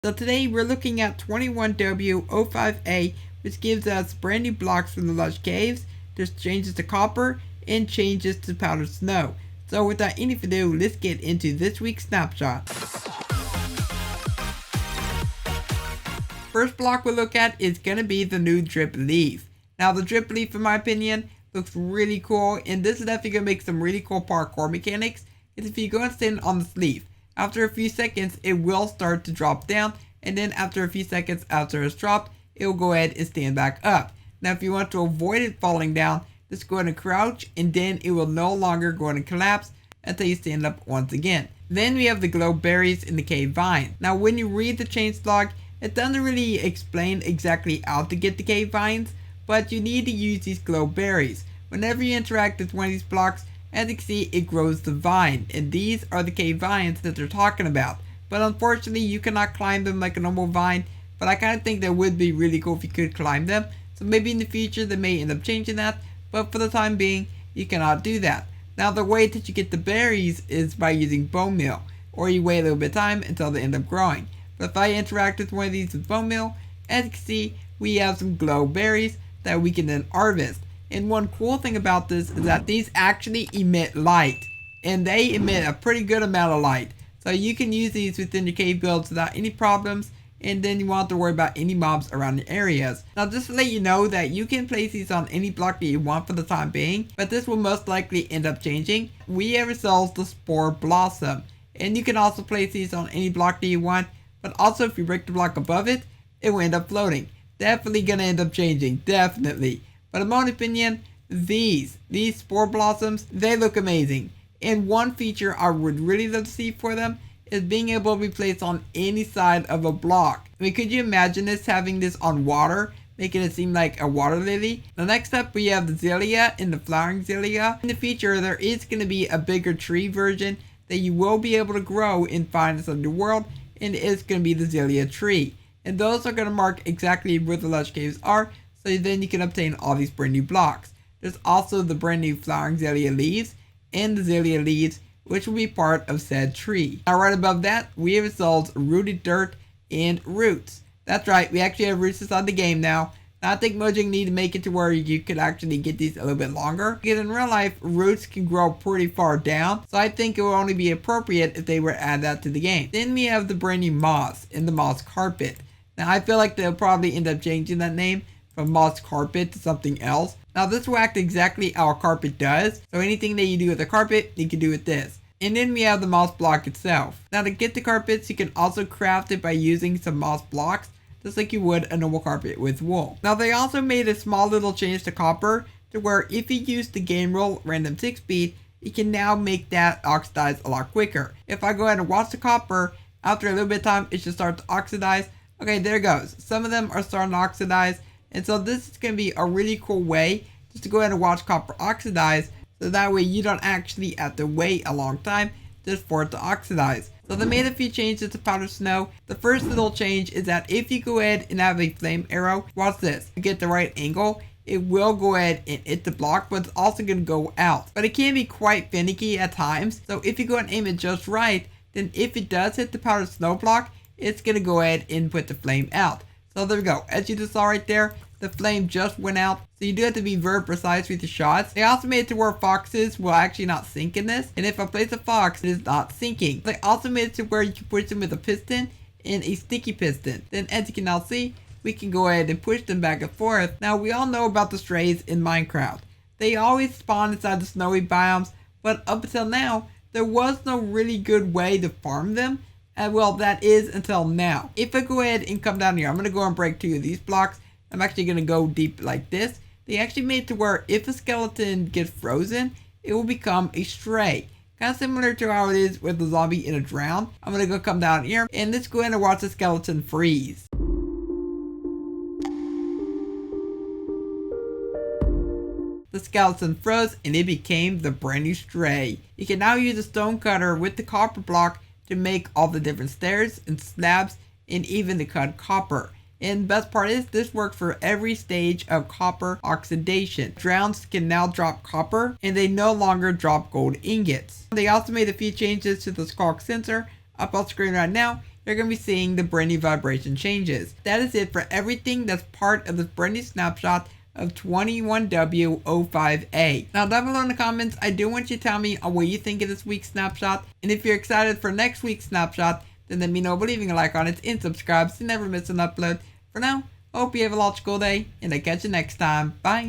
So today we're looking at 21w05a, which gives us brand new blocks from the Lush Caves. There's changes to copper and changes to powdered snow. So without any further ado, let's get into this week's snapshot. First block we'll look at is going to be the new Dripleaf. Now the Dripleaf, in my opinion, looks really cool, and this is definitely going to make some really cool parkour mechanics. Because if you go and stand on the sleeve, after a few seconds it will start to drop down, and then after a few seconds after it's dropped, it will go ahead and stand back up. Now if you want to avoid it falling down, just go ahead and crouch, and then it will no longer go ahead and collapse until you stand up once again. Then we have the glow berries in the cave vine. Now when you read the changelog, it doesn't really explain exactly how to get the cave vines, but you need to use these glow berries. Whenever you interact with one of these blocks, as you can see, it grows the vine, and these are the cave vines that they're talking about. But unfortunately, you cannot climb them like a normal vine, but I kind of think that would be really cool if you could climb them. So maybe in the future they may end up changing that, but for the time being, you cannot do that. Now the way that you get the berries is by using bone meal, or you wait a little bit of time until they end up growing. But if I interact with one of these with bone meal, as you can see, we have some glow berries that we can then harvest. And one cool thing about this is that these actually emit light, and they emit a pretty good amount of light. So you can use these within your cave builds without any problems, and then you won't have to worry about any mobs around your areas. Now just to let you know that you can place these on any block that you want for the time being, but this will most likely end up changing. We have ourselves the Spore Blossom, and you can also place these on any block that you want, but also if you break the block above it, it will end up floating. Definitely gonna end up changing, definitely. But in my own opinion, these Spore Blossoms, they look amazing. And one feature I would really love to see for them is being able to be placed on any side of a block. I mean, could you imagine this, having this on water, making it seem like a water lily? The next up, we have the Zelia and the flowering Zelia. In the future, there is going to be a bigger tree version that you will be able to grow in Finest Underworld, and it is going to be the Zelia tree. And those are going to mark exactly where the Lush Caves are, so then you can obtain all these brand new blocks. There's also the brand new flowering Zelia leaves and the Zelia leaves, which will be part of said tree. Now right above that, we have ourselves rooted dirt and roots. That's right, we actually have roots inside the game now. Now I think Mojang need to make it to where you could actually get these a little bit longer, because in real life, roots can grow pretty far down, so I think it will only be appropriate if they were to add that to the game. Then we have the brand new moss and the moss carpet. Now I feel like they'll probably end up changing that name from moss carpet to something else. Now this will act exactly how a carpet does, so anything that you do with a carpet, you can do with this. And then we have the moss block itself. Now to get the carpets, you can also craft it by using some moss blocks, just like you would a normal carpet with wool. Now they also made a small little change to copper, to where if you use the game rule random 6-speed, you can now make that oxidize a lot quicker. If I go ahead and watch the copper, after a little bit of time, it should start to oxidize. Okay, there it goes. Some of them are starting to oxidize. And so this is going to be a really cool way just to go ahead and watch copper oxidize, so that way you don't actually have to wait a long time just for it to oxidize. So they made a few changes to powdered snow. The first little change is that if you go ahead and have a flame arrow, watch this, to get the right angle, it will go ahead and hit the block, but it's also going to go out. But it can be quite finicky at times, so if you go and aim it just right, then if it does hit the powdered snow block, it's going to go ahead and put the flame out. So there we go. As you just saw right there, the flame just went out. So you do have to be very precise with your shots. They also made it to where foxes will actually not sink in this. And if I place a fox, it is not sinking. They also made it to where you can push them with a piston and a sticky piston. Then as you can now see, we can go ahead and push them back and forth. Now we all know about the strays in Minecraft. They always spawn inside the snowy biomes, but up until now, there was no really good way to farm them. And well, that is until now. If I go ahead and come down here, I'm going to go and break 2 of these blocks. I'm actually going to go deep like this. They actually made it to where if a skeleton gets frozen, it will become a stray. Kind of similar to how it is with the zombie in a drown. I'm going to go come down here and let's go ahead and watch the skeleton freeze. The skeleton froze and it became the brand new stray. You can now use a stone cutter with the copper block to make all the different stairs and slabs and even to cut copper. And the best part is this works for every stage of copper oxidation. Drowns can now drop copper and they no longer drop gold ingots. They also made a few changes to the skulk sensor up on screen right now. they're going to be seeing the brand new vibration changes. That is it for everything that's part of this brand new snapshot of 21w05a. Now down below in the comments, I do want you to tell me what you think of this week's snapshot, and if you're excited for next week's snapshot, then let me know by leaving a like on it and subscribe so you never miss an upload. For now, I hope you have a logical day, and I'll catch you next time. Bye!